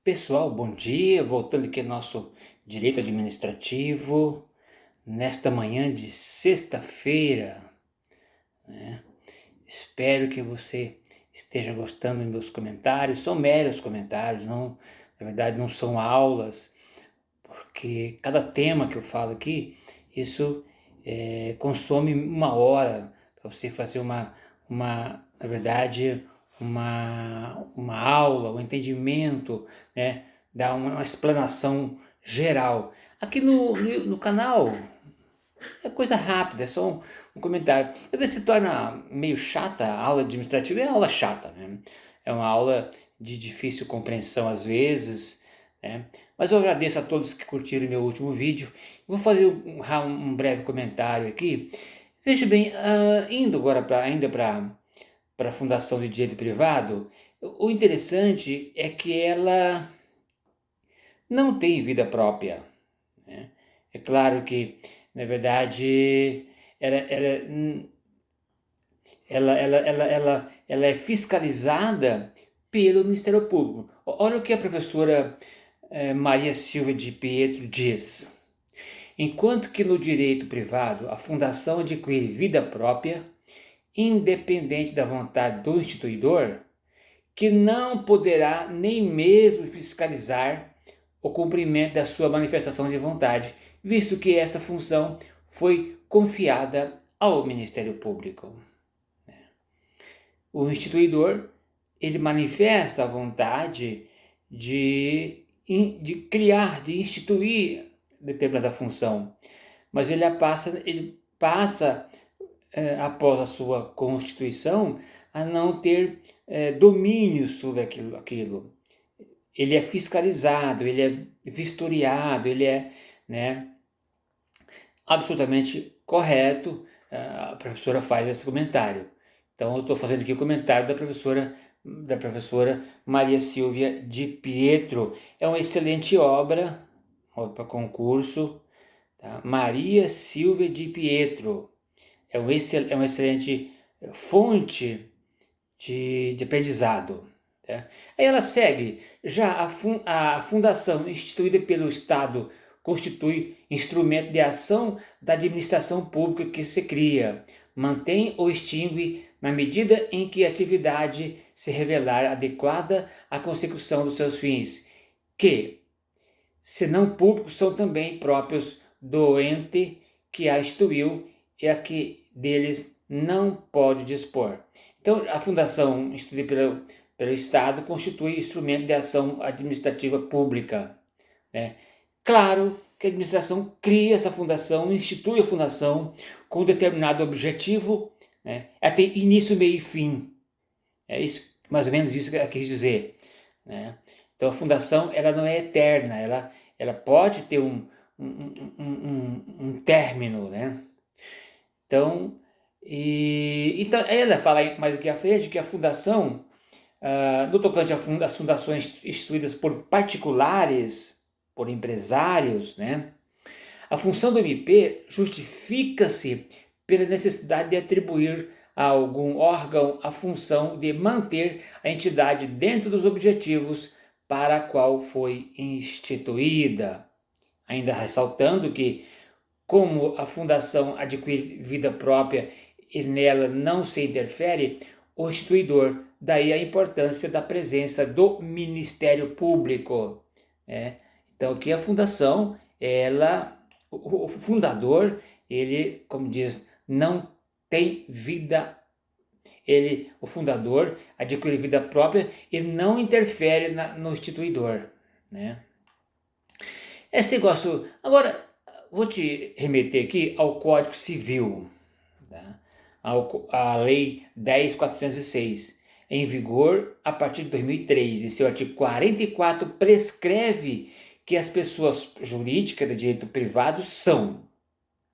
Pessoal, bom dia. Voltando aqui ao nosso direito administrativo, nesta manhã de sexta-feira, né? Espero que você esteja gostando dos meus comentários. São meros comentários, não, na verdade não são aulas, porque cada tema que eu falo aqui, isso consome uma hora para você fazer na verdade, uma aula, um entendimento, né? Dar uma explanação geral. Aqui no canal é coisa rápida, é só um comentário. Às vezes se torna meio chata, a aula administrativa é aula chata, né? É uma aula de difícil compreensão às vezes, né? Mas eu agradeço a todos que curtiram meu último vídeo. Vou fazer um breve comentário aqui. Veja bem, indo agora ainda para a Fundação de Direito Privado, o interessante é que ela não tem vida própria, né? É claro que, na verdade, ela é fiscalizada pelo Ministério Público. Olha o que a professora Maria Silvia de Pietro diz. Enquanto que no direito privado a fundação adquire vida própria, independente da vontade do instituidor, que não poderá nem mesmo fiscalizar o cumprimento da sua manifestação de vontade, visto que esta função foi confiada ao Ministério Público. O instituidor, ele manifesta a vontade de criar, de instituir determinada função, mas ele passa após a sua constituição, a não ter domínio sobre aquilo. Ele é fiscalizado, ele é vistoriado, ele é, né, absolutamente correto. A professora faz esse comentário. Então eu estou fazendo aqui o comentário da professora Maria Silvia de Pietro. É uma excelente obra para concurso, tá? Maria Silvia de Pietro é uma excelente fonte de aprendizado, tá? Aí ela segue, já a fundação instituída pelo Estado constitui instrumento de ação da administração pública que se cria, mantém ou extingue na medida em que a atividade se revelar adequada à consecução dos seus fins, que, se não públicos, são também próprios do ente que a instituiu e a que deles não pode dispor. Então, a fundação instituída pelo Estado constitui instrumento de ação administrativa pública, né? Claro que a administração cria essa fundação, institui a fundação com um determinado objetivo, né? Ela tem início, meio e fim. É isso, mais ou menos isso que ela quis dizer, né? Então a fundação ela não é eterna, ela pode ter um término, né? Então, então ela fala mais aqui à frente que a fundação, no tocante às fundações instituídas por particulares, por empresários, né? A função do MP justifica-se pela necessidade de atribuir a algum órgão a função de manter a entidade dentro dos objetivos para a qual foi instituída. Ainda ressaltando que, como a fundação adquire vida própria e nela não se interfere, o instituidor, daí a importância da presença do Ministério Público, né? Então aqui a fundação, o fundador, ele, como diz, não tem vida, o fundador adquire vida própria e não interfere no instituidor, né? Esse negócio, agora, vou te remeter aqui ao Código Civil, tá? A Lei 10.406, em vigor a partir de 2003, e seu artigo 44 prescreve que as pessoas jurídicas de direito privado são,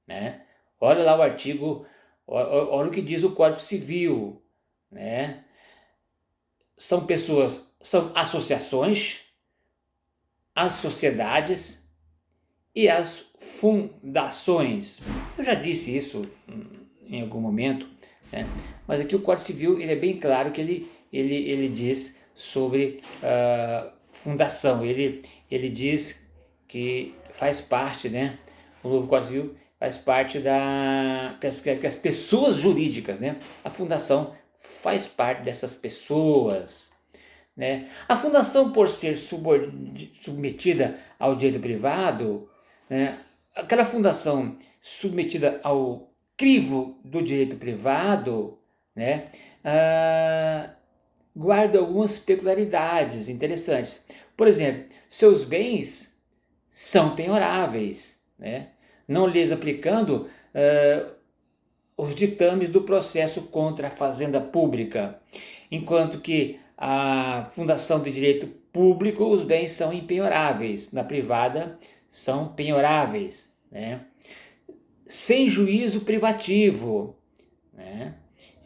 né? Olha lá o artigo, olha o que diz o Código Civil, né? São pessoas, são associações, as sociedades e as fundações. Eu já disse isso em algum momento, né? Mas aqui o Código Civil ele é bem claro que ele diz sobre fundação. Ele diz que faz parte, né? O novo Código Civil faz parte que as pessoas jurídicas, né? A fundação faz parte dessas pessoas, né? A fundação, por ser submetida ao direito privado, né? Aquela fundação submetida ao crivo do direito privado, né? Guarda algumas peculiaridades interessantes. Por exemplo, seus bens são penhoráveis, né? Não lhes aplicando os ditames do processo contra a fazenda pública, enquanto que a fundação de direito público, os bens são impenhoráveis, na privada são penhoráveis, né? Sem juízo privativo, né?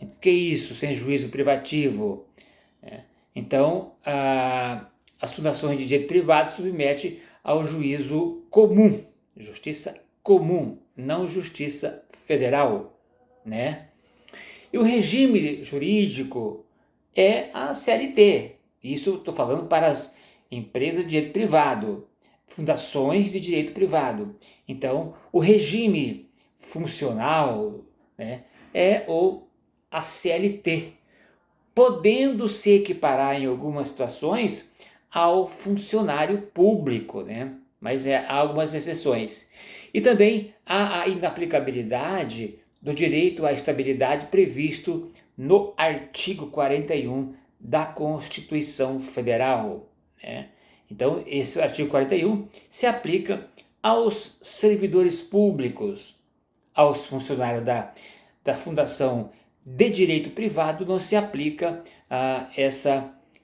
O que é isso, sem juízo privativo? Então, as fundações de direito privado submete ao juízo comum, justiça comum, não justiça federal, né? E o regime jurídico é a CLT. Isso estou falando para as empresas de direito privado, fundações de direito privado. Então, o regime funcional, né, é a CLT, podendo se equiparar em algumas situações ao funcionário público, né? Mas há algumas exceções. E também há a inaplicabilidade do direito à estabilidade previsto no artigo 41 da Constituição Federal, né? Então, esse artigo 41 se aplica aos servidores públicos, aos funcionários da Fundação de Direito Privado não se aplica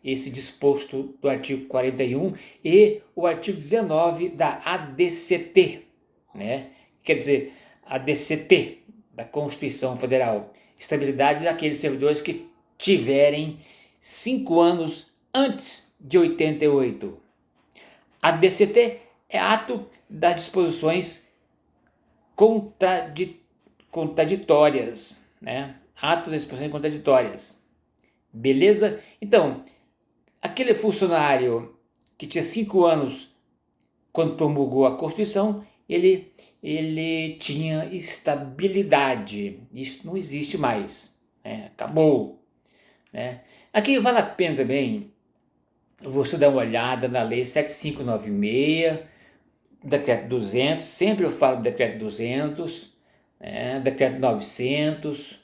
esse disposto do artigo 41 e o artigo 19 da ADCT, né? Quer dizer, ADCT da Constituição Federal, estabilidade daqueles servidores que tiverem 5 anos antes de 88. A DCT é ato das disposições contraditórias, né? Ato das disposições contraditórias. Beleza? Então, aquele funcionário que tinha 5 anos quando promulgou a Constituição, ele tinha estabilidade. Isso não existe mais, né? Acabou, né? Aqui vale a pena também você dar uma olhada na Lei 7596, Decreto 200, sempre eu falo do Decreto 200, né? Decreto 900,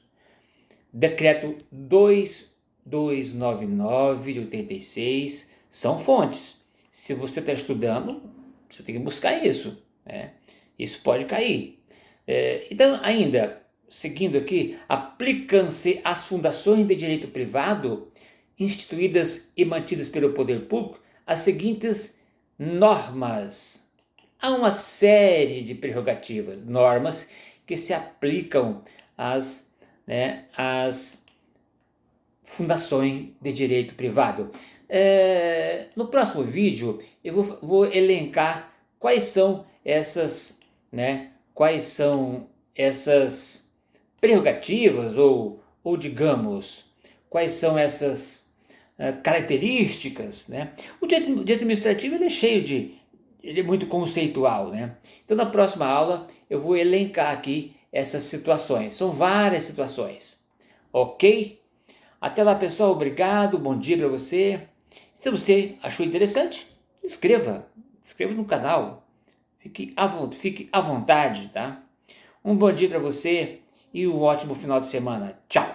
Decreto 2299 de 86, são fontes. Se você está estudando, você tem que buscar isso, né? Isso pode cair. Então, ainda, seguindo aqui, aplicam-se às fundações de direito privado instituídas e mantidas pelo poder público as seguintes normas. Há uma série de prerrogativas, normas que se aplicam às fundações de direito privado. No próximo vídeo eu vou elencar quais são essas prerrogativas ou digamos, quais são essas características, né? O direito administrativo ele é muito conceitual, né? Então na próxima aula eu vou elencar aqui essas situações, são várias situações, ok? Até lá pessoal, obrigado, bom dia para você. Se você achou interessante, inscreva no canal, fique à vontade, tá? Um bom dia para você e um ótimo final de semana, tchau!